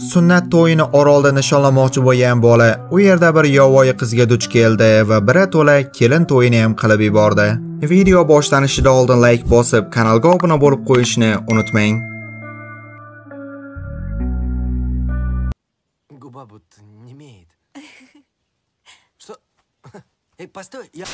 Sunnat to'yini orolda nishonlamoqchi bo'lgan bola u yerda bir yovvoyi qizga duch keldi va birato'la kelin to'yini ham qilib yubordi. Video boshlanishida oldin like bosib, kanalga obuna bo'lib qo'yishni unutmang. Губа будто немеет. Что? Эй, постой, я...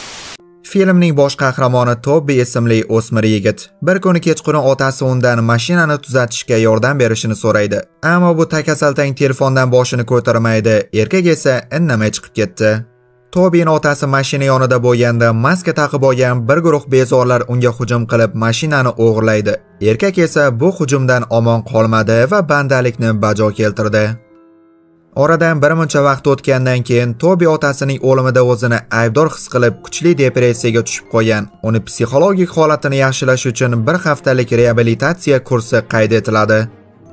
Filmning bosh qahramoni Tobi ismli o'smir yigit. Bir kuni kechqurun otasi undan mashinani tuzatishga yordam berishini so'raydi. Ammo bu takasaltang telefondan boshini ko'tarmaydi. Erkak esa indamay chiqib ketdi. Tobining otasi mashina yonida bo'lganda maska taqib olgan bir guruh bezorlar unga hujum qilib mashinani o'g'irlaydi. Erkak esa bu hujumdan omon qolmadi va bandalikni bajo keltirdi. Oradan bir muncha vaqt o'tgandan keyin Tobi otasining o'limida o'zini aybdor his qilib, kuchli depressiyaga tushib qolgan. Uni psixologik holatini yaxshilash uchun bir haftalik reabilitatsiya kursi qayd etiladi.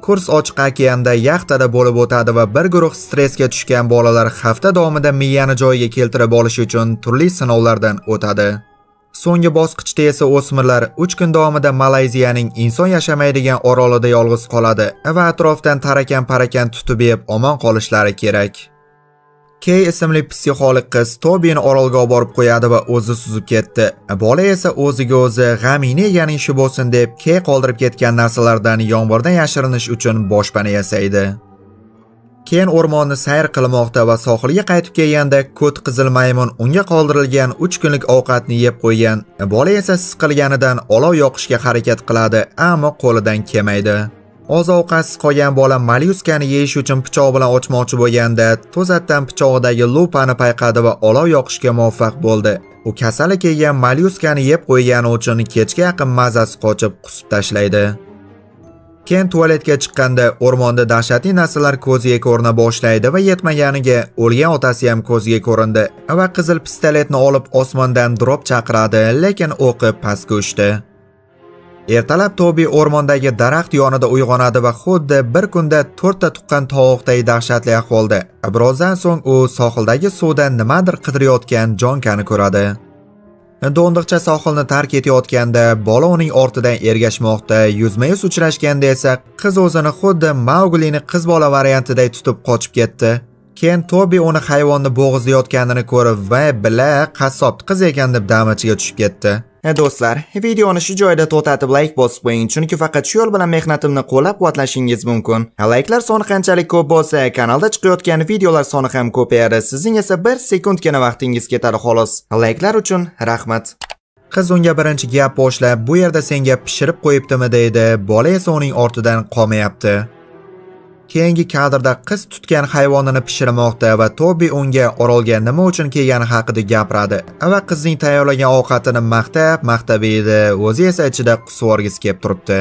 Kurs ochiq okeanda yaxtada bo'lib o'tadi va bir guruh stressga tushgan bolalar hafta davomida miyani joyiga keltirib olish uchun turli sinovlardan o'tadi. So'nggi bosqichda esa o'smirlar 3 kun davomida Malayziyaning inson yashamaydigan orolida yolg'iz qoladi va atrofdan tarakan-parakan tutib yeb omon qolishlari kerak. Kay ismli psixolog qiz Tobini orolga olib borib qo'yadi va o'zi suzib ketdi. Bola esa o'ziga o'zi g'amini yeganing shu bo'lsin deb Kay qoldirib ketgan narsalardan yomg'irdan yashirinish uchun boshpana yasaydi. Keyin o'rmonni sayr qilmoqda va sohilga qaytib kelganda ko't qizil maymun unga qoldirilgan 3 kunlik ovqatni yeb qo'ygan. Bola esa siqilganidan olov yoqishga harakat qiladi, ammo qo'lidan kelmaydi. Oziq-ovqatsiz qolgan bola molyuskani yeyish uchun pichoq bilan ochmoqchi bo'lganda, to'satdan pichog'idagi lupani payqadi va olov yoqishga muvaffaq bo'ldi. U kasali kelgan molyuskani yeb qo'ygani uchun kechga yaqin mazasi qochib qusib tashlaydi. Keyin tualetga chiqqanda o'rmonda dahshatli narsalar ko'ziga ko'rina boshlaydi va yetmaganiga o'lgan otasi ham ko'ziga ko'rindi va qizil pistoletni olib osmondan drop chaqiradi, lekin o'qi pastga uchdi. Ertalab Tobi o'rmondagi daraxt yonida uyg'onadi va xuddi bir kunda 4 ta tuqqan tovuqday dahshatli ahvolda. Birozdan so'ng u sohildagi suvda nimadir qidirayotgan jonkani ko'radi. Do'ndiqcha sohilni tark etayotganda bola uning ortidan ergashmoqda. Yuzma-yuz uchrashganda esa qiz o'zini xuddi Mauglining qiz bola variantiday tutib qochib ketdi. Keyin Tobi uni hayvonni bo'g'izlayotganini ko'rib va bila qassob qiz ekan deb damachiga tushib ketdi. Do'stlar, videoni shu joyda to'xtatib like bosib qo'ying, chunki faqat shu yo'l bilan mehnatimni qo'llab-quvvatlashingiz mumkin. Like'lar soni qanchalik ko'p bo'lsa, kanalda chiqayotgan videolar soni ham ko'payadi. Sizning esa 1 sekundgina vaqtingiz ketadi xolos. Like'lar uchun rahmat. Qiz unga birinchi gap boshlab, "Bu yerda senga pishirib qo'yibdimi?" deydi. Bola esa uning ortidan qolmayapti. Keyingi kadrda qiz tutgan hayvonini pishirmoqda va Tobi unga orolga nima uchun kelgani haqida gapiradi va qizning tayyorlagan ovqatini maqtab yeydi. O'zi esa ichida qusvorgisi kelib turibdi.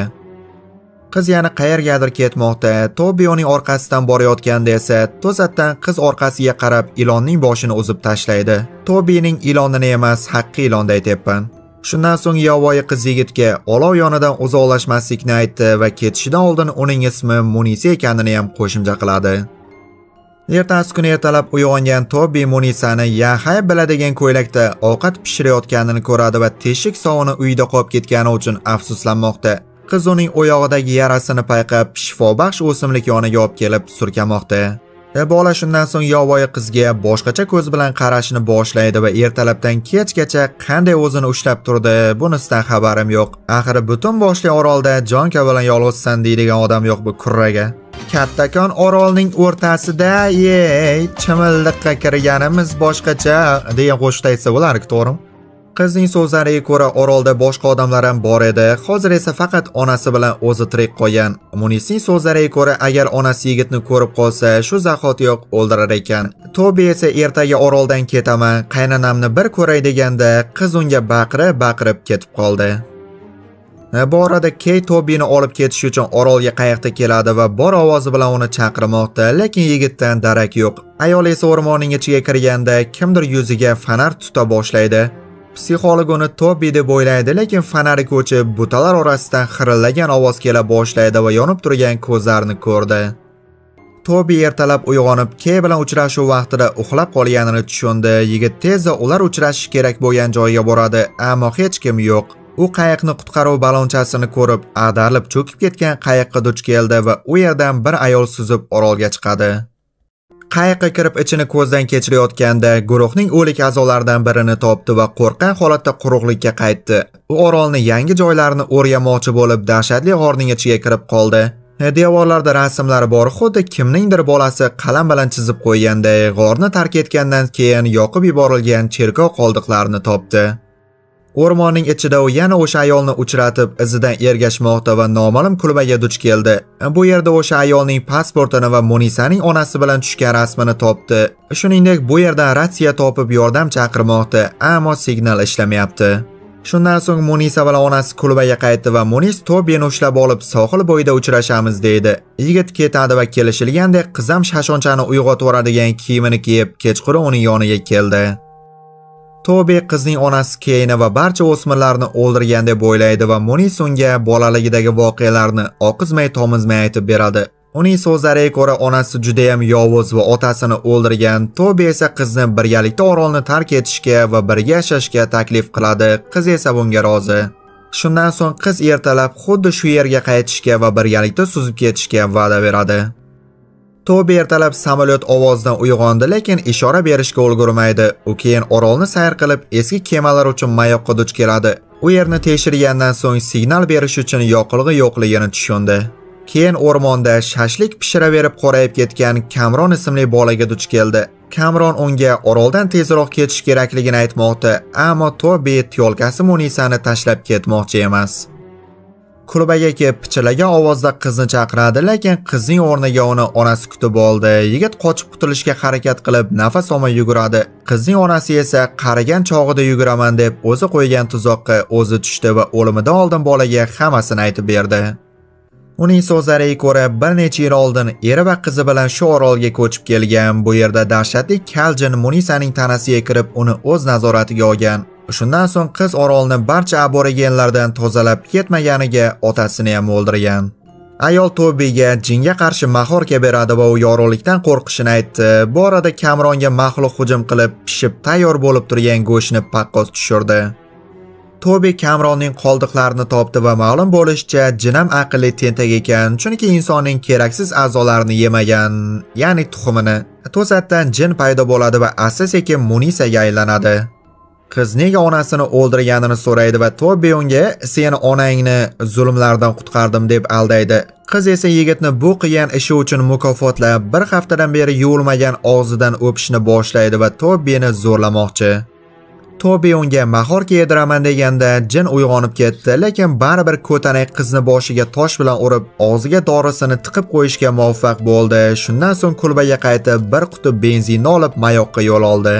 Qiz yana qayergadir ketmoqda. Tobi uning orqasidan borayotganda esa to'satdan qiz orqasiga qarab ilonning boshini uzib tashlaydi. Tobining ilonini emas, haqiqiy ilonni aytyapman. Shundan so'ng yovvoyi qiz yigitga olov yonidan uzoqlashmaslikni aytdi va ketishidan oldin uning ismi Munisa ekanini ham qo'shimcha qiladi. Ertasi kuni ertalab uyg'ongan Tobi Munisani Yahay biladigan ko'ylakda ovqat pishirayotganini ko'radi va teshik sovuni uyda qolib ketgani uchun afsuslanmoqda. Qiz uning oyog'idagi yarasini payqab, shifobaxsh o'simlik yoniga olib kelib surkamoqda. Bola shundan so'ng yovvoyi qizga boshqacha ko'z bilan qarashni boshlaydi va ertalabdan kechgacha qanday o'zini ushlab turdi, bunisidan xabarim yo'q. Axir butun boshli orolda Jonka bilan yolg'izsan deydigan odam yo'q bu kurraga. Kattakon orolning o'rtasida, chimildiqqa kirganimiz boshqacha degan qo'shiq aytsa bo'lardi, to'g'rimi? Qizning so'zlariga ko'ra orolda boshqa odamlar ham bor edi. Hozir esa faqat onasi bilan o'zi tirik qolgan. Munisning so'zlariga ko'ra, agar onasi yigitni ko'rib qolsa, shu zahotiyoq o'ldirar ekan. Tobi esa ertaga oroldan ketaman, qaynonamni bir ko'ray deganda, qiz unga baqirib ketib qoldi. Bu orada Kay Tobini olib ketish uchun orolga qayiqda keladi va bor ovozi bilan uni chaqirmoqda, lekin yigitdan darak yo'q. Ayol esa o'rmonning ichiga kirganda kimdir yuziga fanar tuta boshlaydi. Psixolog uni Tobi deb o'ylaydi, lekin fanari ko'chib, butalar orasidan xirillagan ovoz kela boshlaydi va yonib turgan ko'zlarni ko'rdi. Tobi ertalab uyg'onib, Kay bilan uchrashuv vaqtida uxlab qolganini tushundi. Yigit tezda ular uchrashish kerak bo'lgan joyga boradi, ammo hech kim yo'q. U qayiqni qutqaruv balonchasini ko'rib, ag'darilib cho'kib ketgan qayiqqa duch keldi va u yerdan bir ayol suzib orolga chiqadi. Qayiqqa kirib ichini ko'zdan kechirayotganda guruhning o'lik a'zolaridan birini topdi va qo'rqqan holatda quruqlikka qaytdi. U orolni yangi joylarini o'rganmoqchi bo'lib, dahshatli g'orning ichiga kirib qoldi. Devorlarda rasmlari bor, xuddi kimningdir bolasi qalam bilan chizib qo'yganday. G'orni tark etgandan keyin yoqib yuborilgan cherkov qoldiqlarini topdi. O'rmonning ichida u yana o'sha ayolni uchratib, izidan ergashmoqda va noma'lum kulbaga duch keldi. Bu yerda o'sha ayolning pasportini va Munisaning onasi bilan tushgan rasmini topdi. Shuningdek, bu yerdan ratsiya topib yordam chaqirmoqda, ammo signal ishlamayapti. Shundan so'ng Munisa bilan onasi kulbaga qaytdi va Munis Tobini ushlab olib sohil bo'yida uchrashamiz deydi. Yigit ketadi va kelishilgandek qizam shashonchani uyg'otib yuboradigan kiyimini kiyib, kechqurun uning yoniga keldi. Tobi qizning onasi Keyni va barcha o'smirlarni o'ldirgan deb o'ylaydi va Munis unga bolaligidagi voqealarni oqizmay-tomizmay aytib beradi. Uning so'zlariga ko'ra onasi juda ham yovuz va otasini o'ldirgan. Tobi esa qizni birgalikda orolni tark etishga va birga yashashga taklif qiladi. Qiz esa bunga rozi. Shundan so'ng qiz ertalab xuddi shu yerga qaytishga va birgalikda suzib ketishga va'da beradi. Tobi ertalab samolyot ovozidan uyg'ondi, lekin ishora berishga ulgurmaydi. U keyin orolni sayr qilib, eski kemalar uchun mayoqqa duch keladi. U yerni tekshirgandan so'ng signal berish uchun yoqilg'i yo'qligini tushundi. Keyin o'rmonda shashlik pishiraverib qorayib ketgan Kamron ismli bolaga duch keldi. Kamron unga oroldan tezroq ketish kerakligini aytmoqda, ammo Tobi tyolkasi Munisani tashlab ketmoqchi emas. Kulbaga kelib pichillagan ovozda qizni chaqiradi, lekin qizning o'rniga uni onasi kutib oldi. Yigit qochib qutulishga harakat qilib, nafas olmay yuguradi. Qizning onasi esa qarigan chog'ida yuguraman deb o'zi qo'ygan tuzoqqa o'zi tushdi va o'limidan oldin bolaga hammasini aytib berdi. Uning so'zlariga ko'ra, bir necha yil oldin eri va qizi bilan shu orolga ko'chib kelgan. Bu yerda dahshatli kaljin Munisaning tanasiga kirib, uni o'z nazoratiga olgan. Shundan so'ng qiz orolni barcha aborigenlardan tozalab ketmaganiga otasini ham o'ldirgan. Ayol Tobiga jinga qarshi mahorka beradi va u yorug'likdan qo'rqishini aytdi. Bu orada Kamronga maxluq hujum qilib, pishib tayyor bo'lib turgan go'shtni paqqos tushirdi. Tobi Kamronning qoldiqlarini topdi va ma'lum bo'lishicha, jinam aqlli tentak ekan, chunki insonning keraksiz a'zolarini yemagan, ya'ni tuxumini. To'satdan jin paydo bo'ladi va asta-sekin Munisaga aylanadi. Qiz nega onasini o'ldirganini so'raydi va Tobi unga "Seni onangni zulmlardan qutqardim" deb aldaydi. Qiz esa yigitni bu qilgan ishi uchun mukofotlab, bir haftadan beri yuvilmagan og'zidan o'pishni boshlaydi va Tobini zo'rlamoqchi. Tobi unga mahorka yediraman deganda jin uyg'onib ketdi, lekin baribir ko'tanak qizni boshiga tosh bilan urib, og'ziga dorisini tiqib qo'yishga muvaffaq bo'ldi. Shundan so'ng kulbaga qaytib, bir quti benzinni olib mayoqqa yo'l oldi.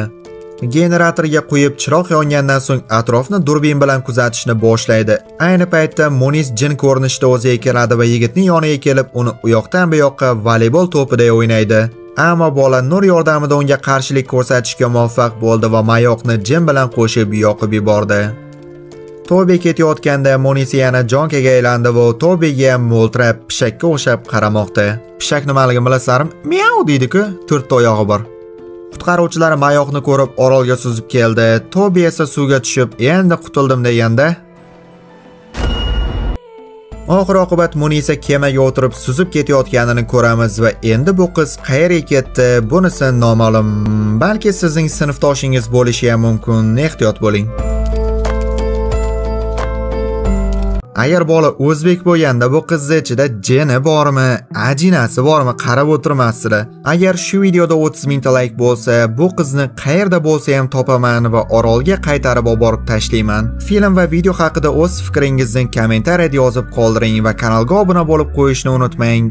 Generatorga qo'yib chiroq yongandan so'ng atrofni durbin bilan kuzatishni boshlaydi. Ayni paytda Munis jin ko'rinishida o'ziga keladi va yigitning yoniga kelib, uni u yoqdan bu yoqqa voleybol to'piday o'ynaydi. Ammo bola nur yordamida unga qarshilik ko'rsatishga muvaffaq bo'ldi va mayoqni jin bilan qo'shib yoqib yubordi. Tobi ketayotganda Munisa yana Jonkaga aylandi va Tobiga mo'ltirab pishakka o'xshab qaramoqda. Pishak nimaligini bilasizlarmi? Miau deydi-ku, 4 ta oyog'i bor. Qutqaruvchilar mayoqni ko'rib orolga suzib keldi. Tobi esa suvga tushib, endi qutuldim deganda oxir-oqibat Munisa kemaga o'tirib suzib ketayotganini ko'ramiz va endi bu qiz qayerga ketdi, bunisi noma'lum. Balki sizning sinfdoshingiz bo'lishi ham mumkin. Ehtiyot bo'ling. Agar bola o'zbek bo'lganda bu qizni ichida jini bormi, ajinasi bormi qarab o'tirmasizlar. Agar shu videoda 30 ming ta like bo'lsa, bu qizni qayerda bo'lsa ham topaman va orolga qaytarib borib tashlayman. Film va video haqida o'z fikringizni kommentariyada yozib qoldiring va kanalga obuna bo'lib qo'yishni unutmang.